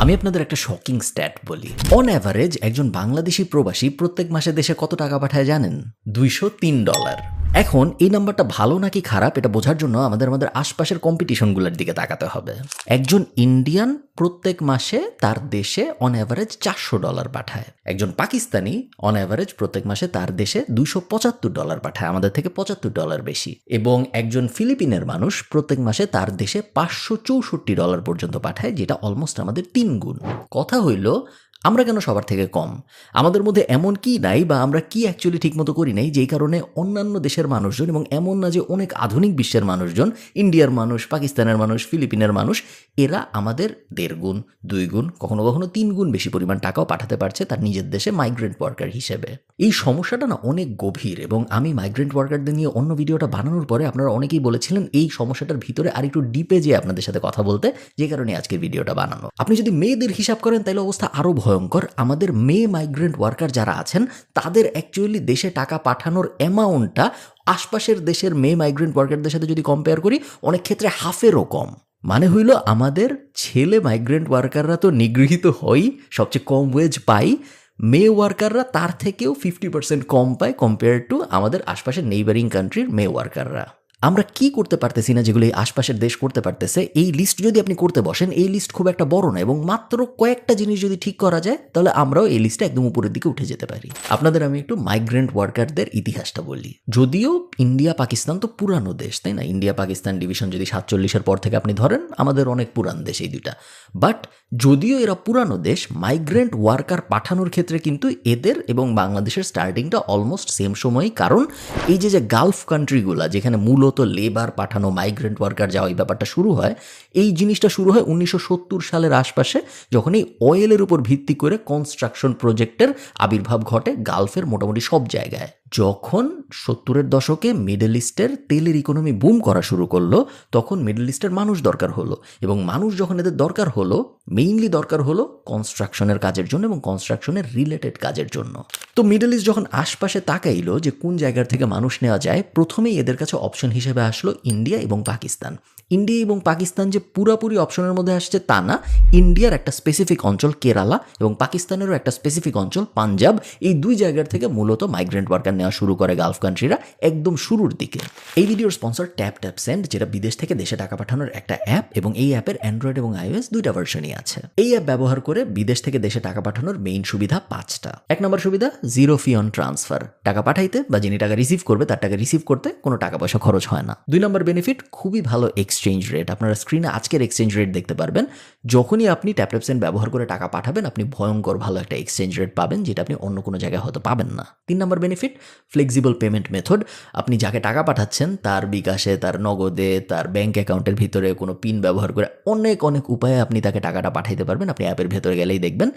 আমি আপনাদের একটা শকিং স্ট্যাট বলি। অন অ্যাভারেজ একজন বাংলাদেশি প্রবাসী প্রত্যেক মাসে দেশে কত টাকা পাঠায় জানেন? $203। এখন এই নাম্বারটা ভালো নাকি খারাপ এটা বোঝার জন্য আমাদের আশপাশের কম্পিটিশনগুলোর দিকে তাকাতে হবে। একজন ইন্ডিয়ান প্রত্যেক মাসে তার দেশে অন অ্যাভারেজ $400 পাঠায়। একজন পাকিস্তানি অন অ্যাভারেজ প্রত্যেক মাসে তার দেশে $275 পাঠায়, আমাদের থেকে $75 বেশি। এবং একজন ফিলিপিনের মানুষ প্রত্যেক মাসে তার দেশে $564 পর্যন্ত পাঠায়, যেটা অলমোস্ট আমাদের 3 গুণ। কথা হইল আমরা কেন সবার থেকে কম? আমাদের মধ্যে এমন কি নাই বা আমরা কি অ্যাকচুয়ালি ঠিকমতো করি নাই যেই কারণে অন্যান্য দেশের মানুষজন, এবং এমন না যে অনেক আধুনিক বিশ্বের মানুষজন, ইন্ডিয়ার মানুষ, পাকিস্তানের মানুষ, ফিলিপিনের মানুষ, এরা আমাদের 1.5 গুণ, 2 গুণ, কখনো কখনো 3 গুণ বেশি পরিমাণ টাকাও পাঠাতে পারছে তার নিজের দেশে মাইগ্রেন্ট ওয়ার্কার হিসেবে। এই সমস্যাটা না অনেক গভীর, এবং আমি মাইগ্রেন্ট ওয়ার্কারদের নিয়ে অন্য ভিডিওটা বানানোর পরে আপনারা অনেকেই বলেছিলেন এই সমস্যাটার ভিতরে আর একটু ডিপে যেয়ে আপনাদের সাথে কথা বলতে, যে কারণে আজকের ভিডিওটা বানানো। আপনি যদি মেয়েদের হিসাব করেন তাহলে অবস্থা আরও ভয়ঙ্কর। আমাদের মেয়ে মাইগ্রেন্ট ওয়ার্কার যারা আছেন তাদের অ্যাকচুয়ালি দেশে টাকা পাঠানোর অ্যামাউন্টটা আশপাশের দেশের মেয়ে মাইগ্রেন্ট ওয়ার্কারদের সাথে যদি কম্পেয়ার করি অনেক ক্ষেত্রে হাফেরও কম। মানে হইল আমাদের ছেলে মাইগ্রেন্ট ওয়ার্কাররা তো নিগৃহীত হই, সবচেয়ে কম ওয়েজ পাই, মেয়ে ওয়ার্কাররা তার থেকেও 50% কম পায় কম্পেয়ার টু আমাদের আশপাশের নেইবারিং কান্ট্রির মেয়ে ওয়ার্কাররা। আমরা কি করতে পারতেছি না যেগুলো এই আশপাশের দেশ করতে পারতেছে, এই লিস্ট যদি আপনি করতে বসেন, এই লিস্ট খুব একটা বড় না, এবং মাত্র কয়েকটা জিনিস যদি ঠিক করা যায় তাহলে আমরাও এই লিস্টে একদম উপরের দিকে উঠে যেতে পারি। আপনাদের আমি একটু মাইগ্রেন্ট ওয়ার্কারদের ইতিহাসটা বলি। যদিও ইন্ডিয়া পাকিস্তান তো পুরানো দেশ, তাই না? ইন্ডিয়া পাকিস্তান ডিভিশন যদি 47-এর পর থেকে আপনি ধরেন, আমাদের অনেক পুরান দেশ এই দুইটা। বাট যদিও এরা পুরানো দেশ, মাইগ্রেন্ট ওয়ার্কার পাঠানোর ক্ষেত্রে কিন্তু এদের এবং বাংলাদেশের স্টার্টিংটা অলমোস্ট সেম সময়ই। কারণ এই যে গালফ কান্ট্রিগুলা যেখানে মূলত লেবার পাঠানো, মাইগ্রেন্ট ওয়ার্কার যাওয়া, এই ব্যাপারটা শুরু হয়, এই জিনিসটা শুরু হয় 1970 সালের আশপাশে, যখন এই অয়েলের উপর ভিত্তি করে কনস্ট্রাকশন প্রজেক্টের আবির্ভাব ঘটে গালফের মোটামুটি সব জায়গায়। যখন 70-এর দশকে মিডল ইস্টের তেলের ইকোনমি বুম করা শুরু করলো, তখন মিডল ইস্টের মানুষ দরকার হলো, এবং মানুষ যখন এদের দরকার হলো, মেইনলি দরকার হলো কনস্ট্রাকশনের কাজের জন্য এবং কনস্ট্রাকশনের রিলেটেড কাজের জন্য। তো মিডল ইস্ট যখন আশপাশে তাকাইলো যে কোন জায়গার থেকে মানুষ নেওয়া যায়, প্রথমেই এদের কাছে অপশন হিসেবে আসলো ইন্ডিয়া এবং পাকিস্তান। ইন্ডিয়া এবং পাকিস্তান যে পুরাপুরি অপশনের মধ্যে আসছে তা না, ইন্ডিয়ার একটা স্পেসিফিক অঞ্চল কেরালা এবং পাকিস্তানেরও একটা স্পেসিফিক অঞ্চল পাঞ্জাব, এই দুই জায়গার থেকে মূলত মাইগ্রেন্ট ওয়ার্কার নেওয়া শুরু করে গালফ কান্ট্রিরা একদম শুরুর দিকে। এই ভিডিওর স্পন্সর ট্যাপ সেন্ড, যেটা বিদেশ থেকে দেশে টাকা পাঠানোর একটা অ্যাপ, এবং এই অ্যাপের অ্যান্ড্রয়েড এবং iOS দুইটা ভার্সনই আছে। এই অ্যাপ ব্যবহার করে বিদেশ থেকে দেশে টাকা পাঠানোর মেইন সুবিধা 5টা। 1 নম্বর সুবিধা, 0 ফি অন ট্রান্সফার। টাকা পাঠাইতে বা যিনি টাকা রিসিভ করবে তার টাকা রিসিভ করতে কোনো টাকা পয়সা খরচ হয় না। 2 নম্বর বেনিফিট, খুবই ভালো এক্সচেঞ্জ রেট। আপনারা স্ক্রিনে আজকের এক্সচেঞ্জ রেট দেখতে পারবেন। যখনই আপনি ট্যাপ-সেন্ড ব্যবহার করে টাকা পাঠাবেন, আপনি ভয়ঙ্কর ভালো একটা এক্সচেঞ্জ রেট পাবেন, যেটা আপনি অন্য কোনো জায়গায় হয়তো পাবেন না। 3 নম্বর বেনিফিট, ফ্লেক্সিবল পেমেন্ট মেথড। আপনি যাকে টাকা পাঠাচ্ছেন তার বিকাশে, তার নগদে, তার ব্যাঙ্ক অ্যাকাউন্টের ভিতরে কোনো পিন ব্যবহার করে অনেক উপায়ে আপনি তাকে টাকাটা পাঠাইতে পারবেন। আপনি অ্যাপের ভেতরে গেলেই দেখবেন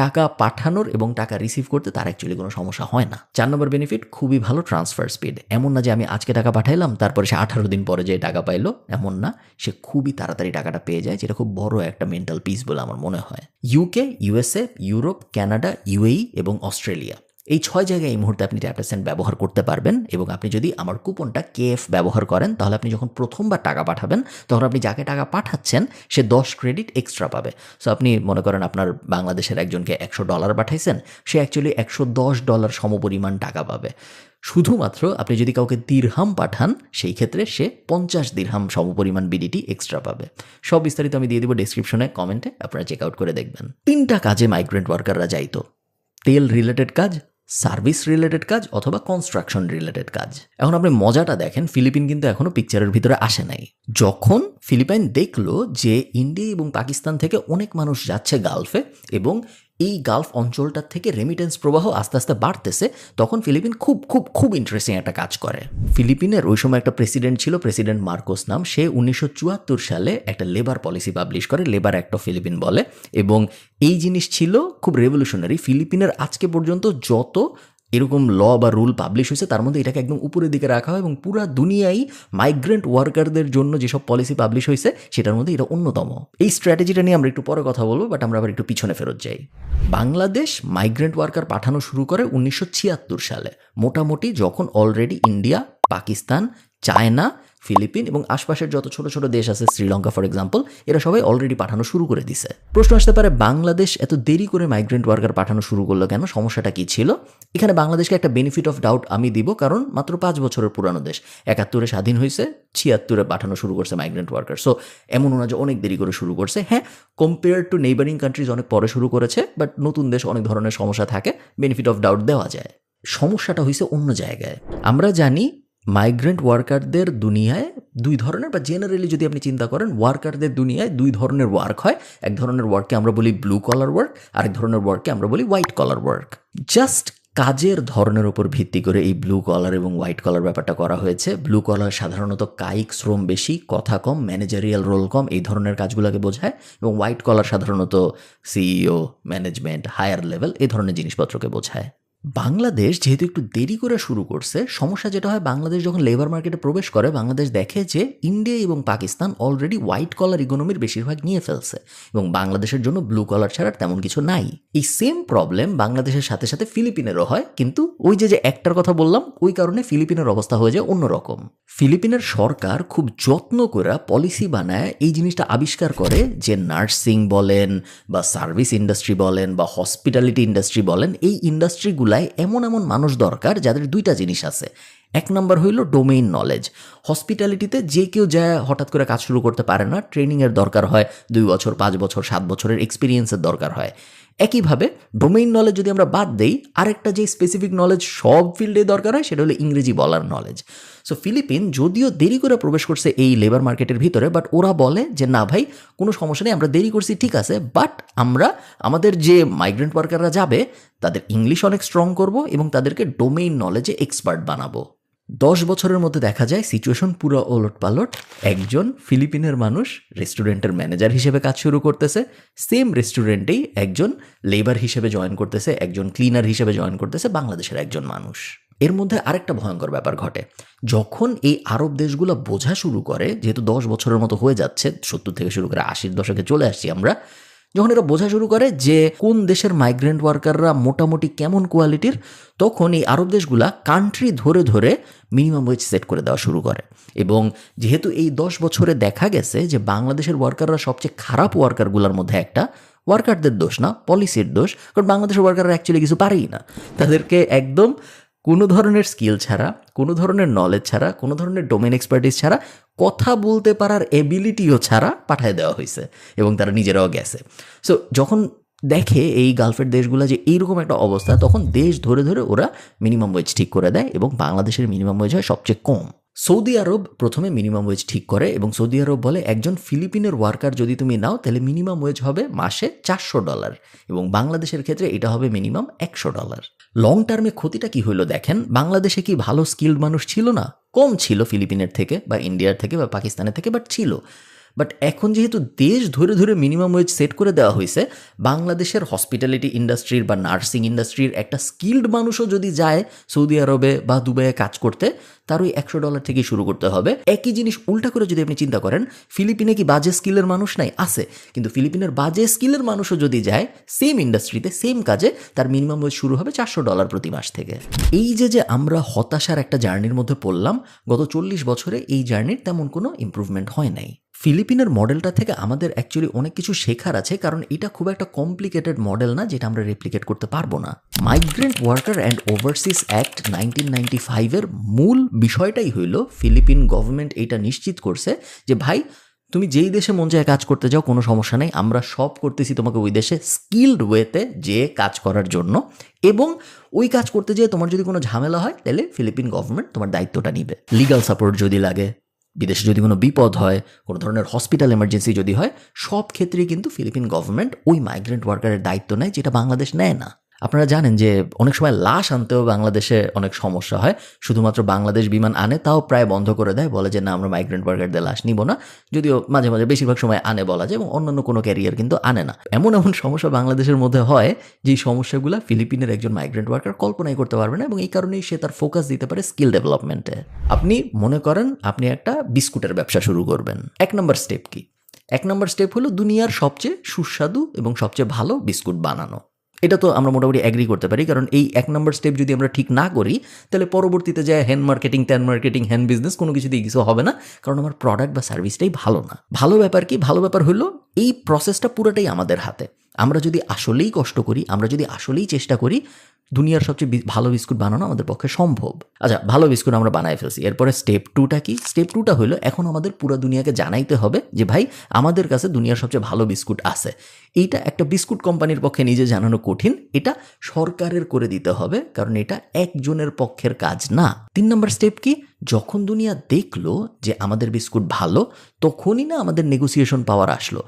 টাকা পাঠানোর এবং টাকা রিসিভ করতে তার অ্যাকচুয়ালি কোনো সমস্যা হয় না। 4 নম্বর বেনিফিট, খুবই ভালো ট্রান্সফার স্পিড। এমন না যে আমি আজকে টাকা পাঠাইলাম তারপরে সে 18 দিন পরে যে টাকা পাইলো, এমন না, সে খুবই তাড়াতাড়ি টাকাটা পেয়ে যায়, যেটা খুব বড় একটা মেন্টাল পিস বলে আমার মনে হয়। UK, USA, Europe, Canada, UAE এবং অস্ট্রেলিয়া, এই 6 জায়গায় এই মুহূর্তে আপনি ট্যাপ-সেন্ড ব্যবহার করতে পারবেন। এবং আপনি যদি আমার কুপনটা KF ব্যবহার করেন, তাহলে আপনি যখন প্রথমবার টাকা পাঠাবেন তখন আপনি যাকে টাকা পাঠাচ্ছেন সে 10 ক্রেডিট এক্সট্রা পাবে। সো আপনি মনে করেন আপনার বাংলাদেশের একজনকে $100 পাঠাইছেন, সে অ্যাকচুয়ালি $110 সমপরিমাণ টাকা পাবে। শুধুমাত্র আপনি যদি কাউকে দিরহাম পাঠান, সেই ক্ষেত্রে সে 50 দিরহাম সমপরিমাণ BDT এক্সট্রা পাবে। সব বিস্তারিত আমি দিয়ে দেবো ডেসক্রিপশনে, কমেন্টে, আপনারা চেক আউট করে দেখবেন। 3টা কাজে মাইগ্রেন্ট ওয়ার্কাররা যাইতো: তেল রিলেটেড কাজ, সার্ভিস রিলেটেড কাজ, অথবা কনস্ট্রাকশন রিলেটেড কাজ। এখন আপনি মজাটা দেখেন, ফিলিপিন কিন্তু এখনো পিকচারের ভিতরে আসে নাই। যখন ফিলিপাইন দেখলো যে ইন্ডিয়া এবং পাকিস্তান থেকে অনেক মানুষ যাচ্ছে গালফে, এবং এই গালফ অঞ্চলটার থেকে রেমিটেন্স প্রবাহ আস্তে আস্তে বাড়তেছে, তখন ফিলিপিন খুব খুব খুব ইন্টারেস্টিং একটা কাজ করে। ফিলিপিনের ওই সময় একটা প্রেসিডেন্ট ছিল, প্রেসিডেন্ট মার্কোস নাম। সে 1974 সালে একটা লেবার পলিসি পাবলিশ করে, লেবার অ্যাক্ট অফ ফিলিপিন বলে, এবং এই জিনিস ছিল খুব রেভলিউশনারি। ফিলিপিনের আজকে পর্যন্ত যত এরকম ল বা রুল পাবলিশ হয়েছে তার মধ্যে এটাকে একদম উপরের দিকে রাখা হয়, এবং পুরা দুনিয়ায় মাইগ্রেন্ট ওয়ার্কারদের জন্য যেসব পলিসি পাবলিশ হয়েছে সেটার মধ্যে এটা অন্যতম। এই স্ট্র্যাটেজিটা নিয়ে আমরা একটু পরে কথা বলবো, বাট আমরা আবার একটু পিছনে ফেরত যাই। বাংলাদেশ মাইগ্রেন্ট ওয়ার্কার পাঠানো শুরু করে 1976 সালে, মোটামুটি যখন already India, Pakistan, China, Philippines এবং আশপাশের যত ছোট ছোট দেশ আছে, শ্রীলঙ্কা ফর এক্সাম্পল, এরা সবাই অলরেডি পাঠানো শুরু করে দিছে। প্রশ্ন আসতে পারে, বাংলাদেশ এত দেরি করে মাইগ্রেন্ট ওয়ার্কার পাঠানো শুরু করলো কেন? সমস্যাটা কি ছিল? এখানে বাংলাদেশকে একটা বেনিফিট অফ ডাউট আমি দিব, কারণ মাত্র 5 বছরের পুরানো দেশ। 71-এ স্বাধীন হয়েছে, 76-এ পাঠানো শুরু করছে মাইগ্রেন্ট ওয়ার্কার। সো এমন না যে অনেক দেরি করে শুরু করছে। হ্যাঁ, কম্পেয়ার টু নেইবারিং কান্ট্রিজ অনেক পরে শুরু করেছে, বাট নতুন দেশ, অনেক ধরনের সমস্যা থাকে, বেনিফিট অফ ডাউট দেওয়া যায়। সমস্যাটা হয়েছে অন্য জায়গায়। আমরা জানি মাইগ্রেন্ট ওয়ার্কারদের দুনিয়ায় দুই ধরনের, বা জেনারেলি যদি আপনি চিন্তা করেন, ওয়ার্কারদের দুনিয়ায় দুই ধরনের ওয়ার্ক হয়। এক ধরনের ওয়ার্ককে আমরা বলি ব্লু কলার ওয়ার্ক, আরেক ধরনের ওয়ার্ককে আমরা বলি হোয়াইট কলার ওয়ার্ক। জাস্ট কাজের ধরনের উপর ভিত্তি করে এই ব্লু কলার এবং হোয়াইট কলার ব্যাপারটা করা হয়েছে। ব্লু কলার সাধারণত কায়িক শ্রম বেশি, কথা কম, ম্যানেজারিয়াল রোল কম, এই ধরনের কাজগুলোকে বোঝায়। এবং হোয়াইট কলার সাধারণত সিইও, ম্যানেজমেন্ট, হায়ার লেভেল, এই ধরনের জিনিসপত্রকে বোঝায়। বাংলাদেশ যেহেতু একটু দেরি করে শুরু করছে, সমস্যা যেটা হয়, বাংলাদেশ যখন লেবার মার্কেটে প্রবেশ করে, বাংলাদেশ দেখে যে ইন্ডিয়া এবং পাকিস্তান অলরেডি হোয়াইট কলার ইকোনমির বেশিরভাগ নিয়ে ফেলছে এবং বাংলাদেশের জন্য ব্লু কলার ছাড়া তেমন কিছু নাই। এই সেম প্রবলেম বাংলাদেশের সাথে সাথে ফিলিপিনেরও হয়, কিন্তু ওই যে একটার কথা বললাম, ওই কারণে ফিলিপিনের অবস্থা হয়ে যায় অন্যরকম। ফিলিপিনের সরকার খুব যত্ন করে পলিসি বানায়, এই জিনিসটা আবিষ্কার করে যে নার্সিং বলেন বা সার্ভিস ইন্ডাস্ট্রি বলেন বা হসপিটালিটি ইন্ডাস্ট্রি বলেন, এই ইন্ডাস্ট্রিগুলো এমন এমন মানুষ দরকার যাদের দুইটা জিনিস আছে। এক নম্বর হইল ডোমেইন নলেজ। হসপিটালিটিতে যে কেউ যায় হঠাৎ করে কাজ শুরু করতে পারে না, ট্রেনিংয়ের দরকার হয়, 2 বছর, 5 বছর, 7 বছরের এক্সপিরিয়েন্সের দরকার হয়। একইভাবে ডোমেইন নলেজ যদি আমরা বাদ দেই, আরেকটা যে স্পেসিফিক নলেজ সব ফিল্ডে দরকার হয়, সেটা হলো ইংরেজি বলার নলেজ। সো ফিলিপিন যদিও দেরি করে প্রবেশ করছে এই লেবার মার্কেটের ভিতরে, বাট ওরা বলে যে না ভাই, কোনো সমস্যা নেই, আমরা দেরি করছি ঠিক আছে, বাট আমরা আমাদের যে মাইগ্রেন্ট ওয়ার্কাররা যাবে তাদের ইংলিশ অনেক স্ট্রং করব এবং তাদেরকে ডোমেইন নলেজে এক্সপার্ট বানাবো। 10 বছরের মধ্যে দেখা যায় সিচুয়েশন পুরো ওলটপালট। একজন ফিলিপিনের মানুষ রেস্টুরেন্টের ম্যানেজার হিসেবে কাজ শুরু করতেছে, সেম রেস্টুরেন্টেই একজন লেবার হিসেবে জয়েন করতেছে, একজন ক্লিনার হিসেবে জয়েন করতেছে বাংলাদেশের একজন মানুষ। এর মধ্যে আরেকটা ভয়ঙ্কর ব্যাপার ঘটে, যখন এই আরব দেশগুলো বোঝা শুরু করে, যেহেতু 10 বছরের মতো হয়ে যাচ্ছে, 70 থেকে শুরু করে 80-র দশকে চলে আসছি আমরা, যখন এরা বোঝা শুরু করে যে কোন দেশের মাইগ্রেন্ট ওয়ার্কাররা মোটামুটি কেমন কোয়ালিটির, তখন এই আরব দেশগুলা কান্ট্রি ধরে ধরে মিনিমাম ওয়েজ সেট করে দেওয়া শুরু করে। এবং যেহেতু এই 10 বছরে দেখা গেছে যে বাংলাদেশের ওয়ার্কাররা সবচেয়ে খারাপ ওয়ার্কারগুলোর মধ্যে একটা, ওয়ার্কারদের দোষ না, পলিসির দোষ, কারণ বাংলাদেশের ওয়ার্কাররা অ্যাকচুয়ালি কিছু পারেই না। তাদেরকে একদম কোনো ধরনের স্কিল ছাড়া, কোনো ধরনের নলেজ ছাড়া, কোনো ধরনের ডোমেন এক্সপার্টিস ছাড়া, কথা বলতে পারার এবিলিটিও ছাড়া পাঠিয়ে দেওয়া হয়েছে এবং তারা নিজেরাও গেছে। সো যখন দেখে এই গালফের দেশগুলো যে এইরকম একটা অবস্থা, তখন দেশ ধরে ধরে ওরা মিনিমাম ওয়েজ ঠিক করে দেয় এবং বাংলাদেশের মিনিমাম ওয়েজ হয় সবচেয়ে কম। সৌদি আরব প্রথমে মিনিমাম ওয়েজ ঠিক করে এবং সৌদি আরব বলে একজন ফিলিপিনের ওয়ার্কার যদি তুমি নাও তাহলে মিনিমাম ওয়েজ হবে মাসে $400 এবং বাংলাদেশের ক্ষেত্রে এটা হবে মিনিমাম $100। লং টার্মে ক্ষতিটা কি হইলো দেখেন, বাংলাদেশে কি ভালো স্কিল্ড মানুষ ছিল না? কম ছিল ফিলিপিনের থেকে বা ইন্ডিয়ার থেকে বা পাকিস্তানের থেকে, বাট ছিল। বাট এখন যেহেতু দেশ ধরে ধরে মিনিমাম ওয়েজ সেট করে দেওয়া হয়েছে, বাংলাদেশের হসপিটালিটি ইন্ডাস্ট্রির বা নার্সিং ইন্ডাস্ট্রির একটা স্কিল্ড মানুষও যদি যায় সৌদি আরবে বা দুবাইয়ে কাজ করতে, তার ওই $100 থেকেই শুরু করতে হবে। একই জিনিস উল্টা করে যদি আপনি চিন্তা করেন, ফিলিপিনে কি বাজে স্কিলের মানুষ নাই? আছে, কিন্তু ফিলিপিনের বাজে স্কিলের মানুষও যদি যায় সেম ইন্ডাস্ট্রিতে সেম কাজে, তার মিনিমাম ওয়েজ শুরু হবে $400 প্রতি মাস থেকে। এই যে আমরা হতাশার একটা জার্নির মধ্যে পড়লাম, গত 40 বছরে এই জার্নির তেমন কোনো ইম্প্রুভমেন্ট হয় নাই। ফিলিপিনের মডেলটা থেকে আমাদের অ্যাকচুয়ালি অনেক কিছু শেখার আছে, কারণ এটা খুব একটা কমপ্লিকেটেড মডেল না যেটা আমরা রেপ্লিকেট করতে পারবো না। Migrant worker and overseas act 1995-এর মূল বিষয়টাই হইল ফিলিপিন গভর্নমেন্ট এইটা নিশ্চিত করছে যে ভাই, তুমি যেই দেশে মন চায় কাজ করতে যাও, কোনো সমস্যা নেই, আমরা সব করতেছি তোমাকে ওই দেশে স্কিল্ড ওয়েতে যে কাজ করার জন্য, এবং ওই কাজ করতে যেয়ে তোমার যদি কোনো ঝামেলা হয় তাহলে ফিলিপিন গভর্নমেন্ট তোমার দায়িত্বটা নিবে। লিগাল সাপোর্ট যদি লাগে, বিদেশে যদি কোনো বিপদ হয়, কোনো ধরনের হসপিটাল এমার্জেন্সি যদি হয়, সব ক্ষেত্রেই কিন্তু ফিলিপিন গভর্নমেন্ট ওই মাইগ্রেন্ট ওয়ার্কারের দায়িত্ব নেয়, যেটা বাংলাদেশ নেয় না। আপনারা জানেন যে অনেক সময় লাশ আনতেও বাংলাদেশে অনেক সমস্যা হয়, শুধুমাত্র বাংলাদেশ বিমান আনে, তাও প্রায় বন্ধ করে দেয়, বলে যে না আমরা মাইগ্রেন্ট ওয়ার্কারদের লাশ নিব না, যদিও মাঝে মাঝে বেশিরভাগ সময় আনে বলা যায়, এবং অন্যান্য কোনো ক্যারিয়ার কিন্তু আনে না। এমন এমন সমস্যা বাংলাদেশের মধ্যে হয় যেই সমস্যাগুলো ফিলিপিনের একজন মাইগ্রেন্ট ওয়ার্কার কল্পনাই করতে পারবে না, এবং এই কারণেই সে তার ফোকাস দিতে পারে স্কিল ডেভেলপমেন্টে। আপনি মনে করেন আপনি একটা বিস্কুটের ব্যবসা শুরু করবেন, 1 নম্বর স্টেপ কি? 1 নম্বর স্টেপ হলো দুনিয়ার সবচেয়ে সুস্বাদু এবং সবচেয়ে ভালো বিস্কুট বানানো। এটা তো আমরা মোটামুটি অ্যাগ্রি করতে পারি, কারণ এই 1 নম্বর স্টেপ যদি আমরা ঠিক না করি তাহলে পরবর্তীতে যায় হ্যান্ড মার্কেটিং, ত্যান মার্কেটিং, হ্যান্ড বিজনেস কোনো কিছুতেই কিছু হবে না, কারণ আমার প্রোডাক্ট বা সার্ভিসটাই ভালো না। ভালো ব্যাপার কি? ভালো ব্যাপার হলো এই প্রসেসটা পুরোটাই আমাদের হাতে। আমরা যদি আসলেই কষ্ট করি, আমরা যদি আসলেই চেষ্টা করি, দুনিয়ার সবচেয়ে ভালো বিস্কুট বানানো আমাদের পক্ষে সম্ভব। আচ্ছা, ভালো বিস্কুট আমরা বানাই ফেলছি, এরপরে স্টেপ 2টা কি? স্টেপ 2টা হলো এখন আমাদের পুরো দুনিয়াকে জানাইতে হবে যে ভাই আমাদের কাছে দুনিয়ার সবচেয়ে ভালো বিস্কুট আছে। এইটা একটা বিস্কুট কোম্পানির পক্ষে নিজে জানানো কঠিন, এটা সরকারের করে দিতে হবে, কারণ এটা একজনের পক্ষের কাজ না। 3 নম্বর স্টেপ কি? যখন দুনিয়া দেখলো যে আমাদের বিস্কুট ভালো, তখনই না আমাদের নেগোসিয়েশন পাওয়ার আসলো।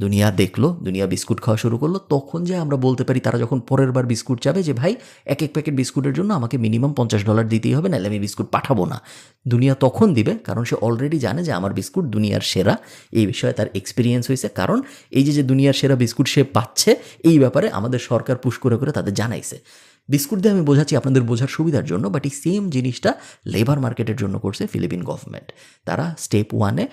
দুনিয়া দেখলো, দুনিয়া বিস্কুট খাওয়া শুরু করলো, তখন যে আমরা বলতে পারি, তারা যখন পরের বার বিস্কুট চাবে যে ভাই এক প্যাকেট বিস্কুটের জন্য আমাকে মিনিমাম $50 দিতেই হবে, নাহলে আমি বিস্কুট পাঠাবো না, দুনিয়া তখন দিবে, কারণ সে অলরেডি জানে যে আমার বিস্কুট দুনিয়ার সেরা। এই বিষয়ে তার এক্সপিরিয়েন্স হয়েছে, কারণ এই যে দুনিয়ার সেরা বিস্কুট সে পাচ্ছে, এই ব্যাপারে আমাদের সরকার পুশ করে করে তাদের জানাইছে। বিস্কুট দিয়ে আমি বোঝাচ্ছি আপনাদের বোঝার সুবিধার জন্য, বাট এই সেম জিনিসটা লেবার মার্কেটের জন্য করছে ফিলিপিন গভর্নমেন্ট। তারা স্টেপ 1-এ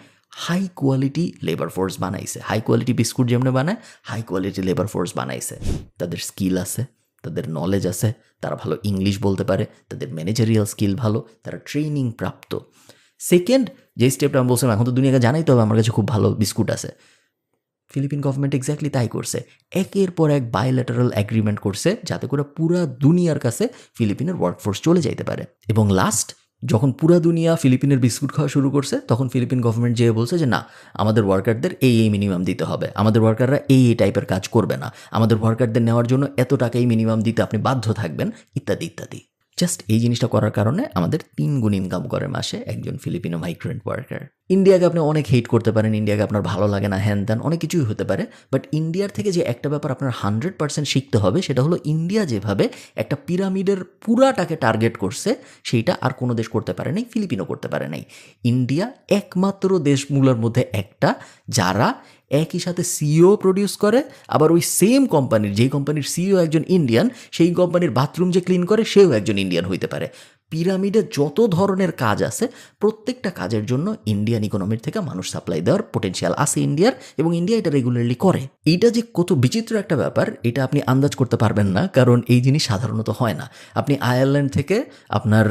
হাই কোয়ালিটি লেবার ফোর্স বানাইছে। হাই কোয়ালিটি বিস্কুট যেমনি বানায়, হাই কোয়ালিটি লেবার ফোর্স বানাইছে। তাদের স্কিল আছে, তাদের নলেজ আছে, তারা ভালো ইংলিশ বলতে পারে, তাদের ম্যানেজারিয়াল স্কিল ভালো, তারা ট্রেনিং প্রাপ্ত। সেকেন্ড যে স্টেপটা আমি বলছিলাম, এখন তো দুনিয়াকে জানাইতে হবে আমার কাছে খুব ভালো বিস্কুট আছে। ফিলিপিন গভর্নমেন্ট এক্স্যাক্টলি তাই করছে, একের পর এক বায়োল্যাটারাল অ্যাগ্রিমেন্ট করছে যাতে করে পুরা দুনিয়ার কাছে ফিলিপিনের ওয়ার্কফোর্স চলে যাইতে পারে। এবং লাস্ট যখন পুরা দুনিয়া ফিলিপিনের বিস্কুট খাওয়া শুরু করছে, তখন ফিলিপিন গভর্নমেন্ট যেয়ে বলছে যে না, আমাদের ওয়ার্কারদের এই মিনিমাম দিতে হবে, আমাদের ওয়ার্কাররা এই টাইপের কাজ করবে না, আমাদের ওয়ার্কারদের নেওয়ার জন্য এত টাকাই মিনিমাম দিতে আপনি বাধ্য থাকবেন, ইত্যাদি ইত্যাদি। জাস্ট এই জিনিসটা করার কারণে আমাদের 3 গুণ ইনকাম করে মাসে একজন ফিলিপিনো মাইগ্রেন্ট ওয়ার্কার। ইন্ডিয়াকে আপনি অনেক হেট করতে পারেন, ইন্ডিয়াকে আপনার ভালো লাগে না, হ্যান ত্যান অনেক কিছুই হতে পারে, বাট ইন্ডিয়ার থেকে যে একটা ব্যাপার আপনার 100% শিখতে হবে, সেটা হলো ইন্ডিয়া যেভাবে একটা পিরামিডের পুরাটাকে টার্গেট করছে, সেইটা আর কোনো দেশ করতে পারে নাই, ফিলিপিনও করতে পারে নাই। ইন্ডিয়া একমাত্র দেশগুলোর মধ্যে একটা যারা একই সাথে সিইও প্রডিউস করে, আবার ওই সেম কোম্পানির, যেই কোম্পানির সিইও একজন ইন্ডিয়ান, সেই কোম্পানির বাথরুম যে ক্লিন করে সেও একজন ইন্ডিয়ান হইতে পারে। পিরামিডে যত ধরনের কাজ আছে, প্রত্যেকটা কাজের জন্য ইন্ডিয়ান ইকোনমির থেকে মানুষ সাপ্লাই দেওয়ার পোটেনশিয়াল আছে ইন্ডিয়ার, এবং ইন্ডিয়া এটা রেগুলারলি করে। এইটা যে কত বিচিত্র একটা ব্যাপার, এটা আপনি আন্দাজ করতে পারবেন না, কারণ এই জিনিস সাধারণত হয় না। আপনি আয়ারল্যান্ড থেকে আপনার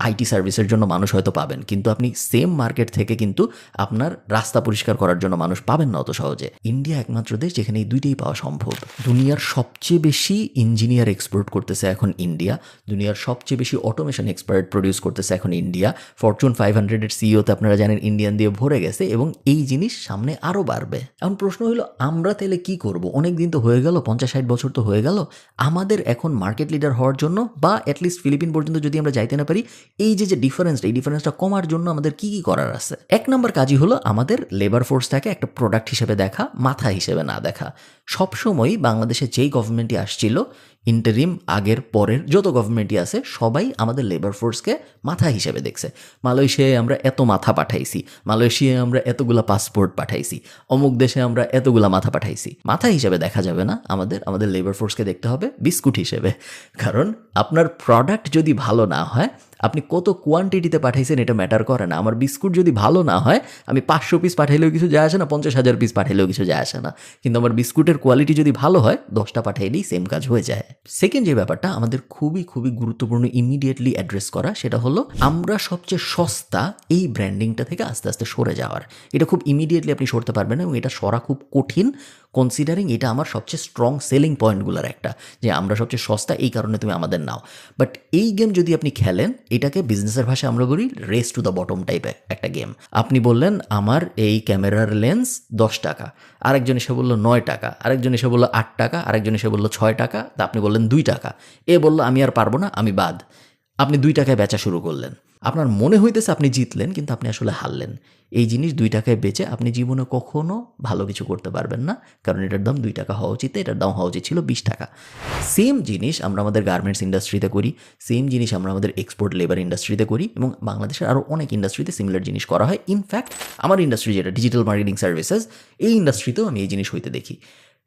আইটি সার্ভিসের জন্য মানুষ হয়তো পাবেন, কিন্তু আপনি সেম মার্কেট থেকে কিন্তু আপনার রাস্তা পরিষ্কার করার জন্য মানুষ পাবেন না অত সহজে। ইন্ডিয়া একমাত্র দেশ যেখানে এই দুইটাই পাওয়া সম্ভব। দুনিয়ার সবচেয়ে বেশি ইঞ্জিনিয়ার এক্সপোর্ট করতেছে এখন ইন্ডিয়া, দুনিয়ার সবচেয়ে বেশি অটোমেশন এক্সপার্ট প্রডিউস করতেছে এখন ইন্ডিয়া। ফরচুন 500-এর সিইওতে আপনারা জানেন ইন্ডিয়ান দিয়ে ভরে গেছে, এবং এই জিনিস সামনে আরও বাড়বে। এখন প্রশ্ন হলো আমরা তাহলে কি করব? অনেক দিন তো হয়ে গেল, 50-60 বছর তো হয়ে গেল, আমাদের এখন মার্কেট লিডার হওয়ার জন্য, বা অ্যাটলিস্ট ফিলিপিন পর্যন্ত যদি আমরা যাইতে না পারি, এই যে ডিফারেন্সটা, এই ডিফারেন্সটা কমার জন্য আমাদের কি কি করার আছে? 1 নম্বর কাজই হলো আমাদের লেবার ফোর্সটাকে একটা প্রোডাক্ট হিসেবে দেখা, মাথা হিসেবে না দেখা। সবসময় বাংলাদেশে যেই গভর্নমেন্টই আসছিল, ইন্টারিম আগের পরের যত গভর্নমেন্টই আছে, সবাই আমাদের লেবার ফোর্সকে মাথা হিসেবে দেখছে। মালয়েশিয়ায় আমরা এত মাথা পাঠাইছি, মালয়েশিয়ায় আমরা এতগুলা পাসপোর্ট পাঠাইছি, অমুক দেশে আমরা এতগুলা মাথা পাঠাইছি। মাথা হিসেবে দেখা যাবে না, আমাদের লেবার ফোর্সকে দেখতে হবে বিস্কুট হিসেবে। কারণ আপনার প্রোডাক্ট যদি ভালো না হয়, আপনি কত কোয়ান্টিটিতে পাঠাইছেন এটা ম্যাটার করে না। আমার বিস্কুট যদি ভালো না হয়, আমি 500 পিস পাঠাইলেও কিছু যায় আসে না, 50,000 পিস পাঠাইলেও কিছু যায় আসে না, কিন্তু আমার বিস্কুটের কোয়ালিটি যদি ভালো হয়, 10টা পাঠাইলেই সেম কাজ হয়ে যায়। সেকেন্ড যে ব্যাপারটা আমাদের খুবই খুবই গুরুত্বপূর্ণ ইমিডিয়েটলি অ্যাড্রেস করা, সেটা হলো আমরা সবচেয়ে সস্তা এই ব্র্যান্ডিংটা থেকে আস্তে আস্তে সরে যাওয়ার। এটা খুব ইমিডিয়েটলি আপনি সরতে পারবেন না, এবং এটা সরা খুব কঠিন, কনসিডারিং এটা আমার সবচেয়ে স্ট্রং সেলিং পয়েন্টগুলোর একটা, যে আমরা সবচেয়ে সস্তা এই কারণে তুমি আমাদের নাও। বাট এই গেম যদি আপনি খেলেন, এটাকে বিজনেসের ভাষায় আমরা বলি রেস টু দ্য বটম টাইপের একটা গেম। আপনি বললেন আমার এই ক্যামেরার লেন্স 10 টাকা, আরেকজন এসে বললো 9 টাকা, আরেকজন এসে বললো 8 টাকা, আরেকজন এসে বললো 6 টাকা, তা আপনি বললেন 2 টাকা। এ বললো আমি আর পারবো না, আমি বাদ। আপনি 2 টাকায় বেচা শুরু করলেন। আপনার মনে হইতেছে আপনি জিতলেন, কিন্তু আপনি আসলে হারলেন। এই জিনিস 2 টাকায় বেচে আপনি জীবনে কখনো ভালো কিছু করতে পারবেন না, কারণ এটার দাম 2 টাকা হওয়া উচিত, এটার দাম হওয়া উচিত ছিল 20 টাকা। সেম জিনিস আমরা আমাদের গার্মেন্টস ইন্ডাস্ট্রিতে করি, সেম জিনিস আমরা আমাদের এক্সপোর্ট লেবার ইন্ডাস্ট্রিতে করি, এবং বাংলাদেশের আরও অনেক ইন্ডাস্ট্রিতে সিমিলার জিনিস করা হয়। ইনফ্যাক্ট আমার ইন্ডাস্ট্রি যেটা ডিজিটাল মার্কেটিং সার্ভিসেস, এই ইন্ডাস্ট্রিতেও আমি এই জিনিস হইতে দেখি।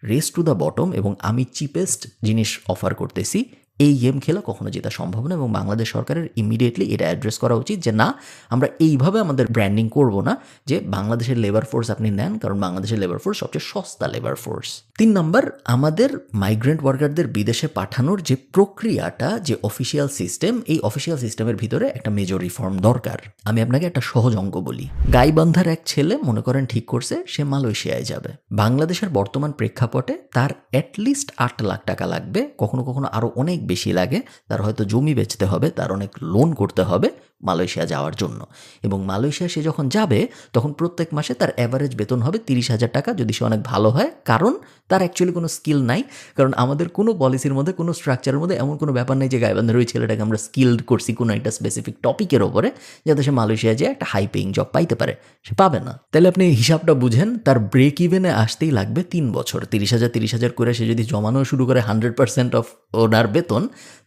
রেস টু দ্য বটম, এবং আমি চিপেস্ট জিনিস অফার করতেছি, এই গেম খেলা কখনো জেতা সম্ভব না এবং বাংলাদেশ সরকারের ইমিডিয়েটলি এটা অ্যাড্রেস করা উচিত যে না, আমরা এইভাবে আমাদের ব্র্যান্ডিং করব না যে বাংলাদেশের লেবার ফোর্স আপনি নেন, কারণ বাংলাদেশের লেবার ফোর্স সবচেয়ে সস্তা লেবার ফোর্স। 3 নম্বর, আমাদের মাইগ্রেন্ট ওয়ার্কারদের বিদেশে পাঠানোর যে প্রক্রিয়াটা, যে অফিসিয়াল সিস্টেম, এই অফিসিয়াল সিস্টেমের ভিতরে একটা মেজর রিফর্ম দরকার। আমি আপনাকে একটা সহজ অঙ্ক বলি। গাইবান্ধার এক ছেলে মনে করেন ঠিক করছে সে মালয়েশিয়ায় যাবে। বাংলাদেশের বর্তমান প্রেক্ষাপটে তার অ্যাটলিস্ট 8 লাখ টাকা লাগবে, কখনো কখনো আরও অনেক বেশি লাগে। তার হয়তো জমি বেচতে হবে, তার অনেক লোন করতে হবে মালয়েশিয়া যাওয়ার জন্য। এবং মালয়েশিয়া সে যখন যাবে তখন প্রত্যেক মাসে তার অ্যাভারেজ বেতন হবে 30,000 টাকা, যদি সে অনেক ভালো হয়, কারণ তার অ্যাকচুয়ালি কোনো স্কিল নাই। কারণ আমাদের কোনো পলিসির মধ্যে, কোনো স্ট্রাকচারের মধ্যে এমন কোনো ব্যাপার নেই যে গাইবান্ধার ওই ছেলেটাকে আমরা স্কিল্ড করছি কোনো একটা স্পেসিফিক টপিকের ওপরে, যাতে সে মালয়েশিয়ায় যেয়ে একটা হাই পেইং জব পাইতে পারে। সে পাবে না। তাহলে আপনি হিসাবটা বুঝেন, তার ব্রেক ইভেনে আসতেই লাগবে 3 বছর। 30,000 করে সে যদি জমানো শুরু করে 100% অফ ওনার বেতন,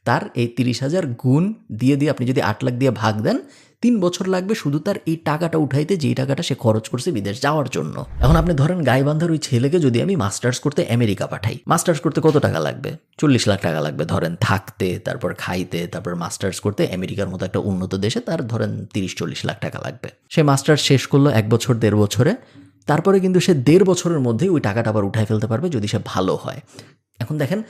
তার এই 30,000 গুণ দিয়ে আপনি যদি 8 লাখ দিয়ে ভাগ দেন, 3 বছর লাগবে শুধু তার এই টাকাটা উঠাইতে, যেই টাকাটা সে খরচ করছে বিদেশ যাওয়ার জন্য। এখন আপনি ধরেন গাইবান্ধার ওই ছেলেকে যদি আমি মাস্টার্স করতে আমেরিকা পাঠাই, মাস্টার্স করতে কত টাকা লাগবে? 40 লাখ টাকা লাগবে ধরেন, থাকতে, তারপর খাইতে, তারপর মাস্টার্স করতে আমেরিকার মতো একটা উন্নত দেশে তার ধরেন 30-40 লাখ টাকা লাগবে। সে মাস্টার্স শেষ করলো 1 বছর 1.5 বছরে, তারপরে কিন্তু সে 1.5 বছরের মধ্যেই ওই টাকাটা আবার উঠাই ফেলতে পারবে যদি সে ভালো হয়। এখন দেখেন,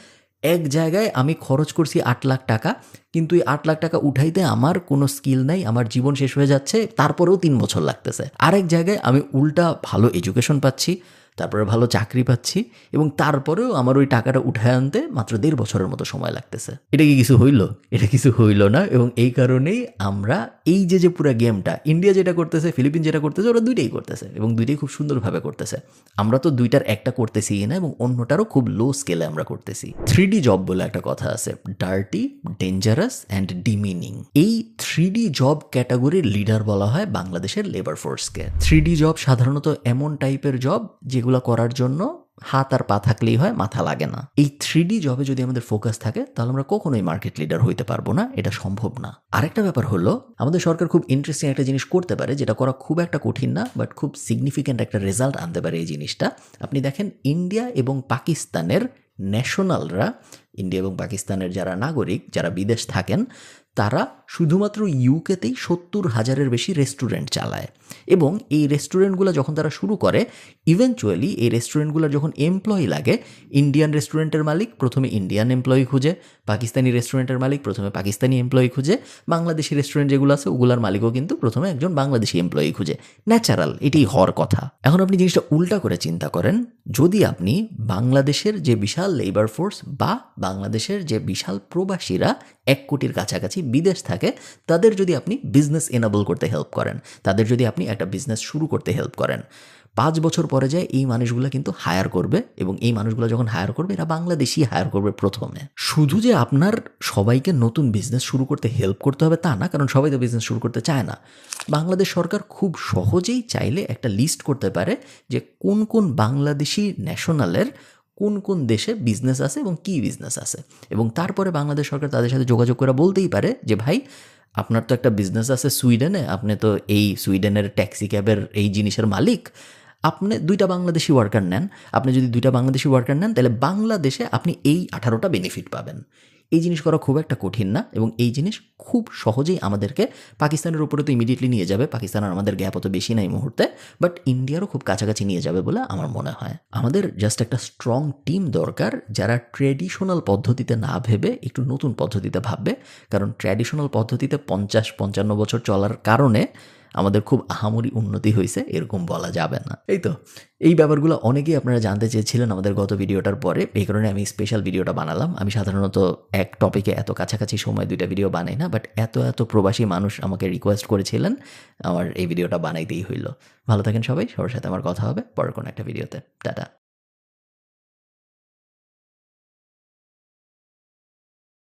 এক জায়গায় আমি খরচ করছি 8 লাখ টাকা, কিন্তু এই 8 লাখ টাকা উঠাইতে আমার কোনো স্কিল নাই, আমার জীবন শেষ হয়ে যাচ্ছে, তারপরেও 3 বছর লাগতেছে। আরেক জায়গায় আমি উল্টা ভালো এডুকেশন পাচ্ছি, তারপরে ভালো চাকরি পাচ্ছি, এবং তারপরেও আমার ওই টাকাটা উঠায় আনতে মাত্র 1.5 বছরের মতো সময় লাগতেছে। এটা কি কিছু হইল? এটা কিছু হইল না। এবং এই কারণেই আমরা এই যে পুরো গেমটা, ইন্ডিয়া যেটা করতেছে, ফিলিপিন যেটা করতেছে, ওরা দুইটাই করতেছে এবং দুইটাই খুব সুন্দরভাবে করতেছে। আমরা তো দুইটার একটা করতেছি না, এবং অন্যটারও খুব লো স্কেলে আমরা করতেছি। 3D জব বলে একটা কথা আছে, ডার্টি, ডেঞ্জারাস অ্যান্ড ডিমিনিং। এই 3D জব ক্যাটাগরির লিডার বলা হয় বাংলাদেশের লেবার ফোর্সকে। 3D জব সাধারণত এমন টাইপের জব যেগুলো করার জন্য হাত আর পা থাকলেই হয়, মাথা লাগে না। এই 3D জবে যদি আমাদের ফোকাস থাকে তাহলে আমরা কখনোই মার্কেট লিডার হইতে পারবো না, এটা সম্ভব না। আরেকটা ব্যাপার হলো, আমাদের সরকার খুব ইন্টারেস্টিং একটা জিনিস করতে পারে, যেটা করা খুব একটা কঠিন না, বাট খুব সিগনিফিক্যান্ট একটা রেজাল্ট আনতে পারে এই জিনিসটা। আপনি দেখেন, ইন্ডিয়া এবং পাকিস্তানের ন্যাশনালরা, ইন্ডিয়া এবং পাকিস্তানের যারা নাগরিক, যারা বিদেশ থাকেন, তারা শুধুমাত্র ইউকেতেই 70,000-এর বেশি রেস্টুরেন্ট চালায়। এবং এই রেস্টুরেন্টগুলো যখন তারা শুরু করে, ইভেনচুয়ালি এই রেস্টুরেন্টগুলোর যখন এমপ্লয়ি লাগে, ইন্ডিয়ান রেস্টুরেন্টের মালিক প্রথমে ইন্ডিয়ান এমপ্লয়ি খুঁজে, পাকিস্তানি রেস্টুরেন্টের মালিক প্রথমে পাকিস্তানি এমপ্লয়ি খুঁজে, বাংলাদেশি রেস্টুরেন্ট যেগুলো আছে ওগুলার মালিকও কিন্তু প্রথমে একজন বাংলাদেশি এমপ্লয়ি খুঁজে। ন্যাচারাল, এটাই হওয়ার কথা। এখন আপনি জিনিসটা উল্টা করে চিন্তা করেন, যদি আপনি বাংলাদেশের যে বিশাল লেবার ফোর্স বা বাংলাদেশের যে বিশাল প্রবাসীরা 1 কোটির কাছাকাছি বিদেশ থাকে, তাদের যদি আপনি বিজনেস এনাবল করতে হেল্প করেন, তাদের যদি আপনি একটা বিজনেস শুরু করতে হেল্প করেন, 5 বছর পরে যায় এই মানুষগুলো কিন্তু হায়ার করবে, এবং এই মানুষগুলো যখন হায়ার করবে, এরা বাংলাদেশি হায়ার করবে প্রথমে। শুধু যে আপনার সবাইকে নতুন বিজনেস শুরু করতে হেল্প করতে হবে তা না, কারণ সবাই তো বিজনেস শুরু করতে চায় না। বাংলাদেশ সরকার খুব সহজেই চাইলে একটা লিস্ট করতে পারে যে কোন কোন বাংলাদেশি ন্যাশনালের কোন কোন দেশে বিজনেস আছে এবং কী বিজনেস আছে, এবং তারপরে বাংলাদেশ সরকার তাদের সাথে যোগাযোগ করে বলতেই পারে যে ভাই, আপনার তো একটা বিজনেস আছে সুইডেনে, আপনি তো এই সুইডেনের ট্যাক্সি ক্যাবের এই জিনিসের মালিক, আপনি 2টা বাংলাদেশি ওয়ার্কার নেন। আপনি যদি 2টা বাংলাদেশি ওয়ার্কার নেন, তাহলে বাংলাদেশে আপনি এই 18টা বেনিফিট পাবেন। এই জিনিস করা খুব একটা কঠিন না, এবং এই জিনিস খুব সহজেই আমাদেরকে পাকিস্তানের উপরে তো ইমিডিয়েটলি নিয়ে যাবে। পাকিস্তান আর আমাদের গ্যাপ অত বেশি নাই মুহূর্তে, বাট ইন্ডিয়ারও খুব কাছাকাছি নিয়ে যাবে বলে আমার মনে হয়। আমাদের জাস্ট একটা স্ট্রং টিম দরকার, যারা ট্র্যাডিশনাল পদ্ধতিতে না ভেবে একটু নতুন পদ্ধতিতে ভাববে। কারণ ট্র্যাডিশনাল পদ্ধতিতে 50-55 বছর চলার কারণে আমাদের খুব আহামরি উন্নতি হয়েছে এরকম বলা যাবে না। এই তো এই ব্যাপারগুলো অনেকেই আপনারা জানতে চেয়েছিলেন আমাদের গত ভিডিওটার পরে, এই কারণে আমি স্পেশাল ভিডিওটা বানালাম। আমি সাধারণত এক টপিকে এত কাছাকাছি সময় 2টা ভিডিও বানাই না, বাট এত প্রবাসী মানুষ আমাকে রিকোয়েস্ট করেছিলেন, আমার এই ভিডিওটা বানাইতেই হইল। ভালো থাকেন সবাই, সবার সাথে আমার কথা হবে পরের কোনো একটা ভিডিওতে। টাটা।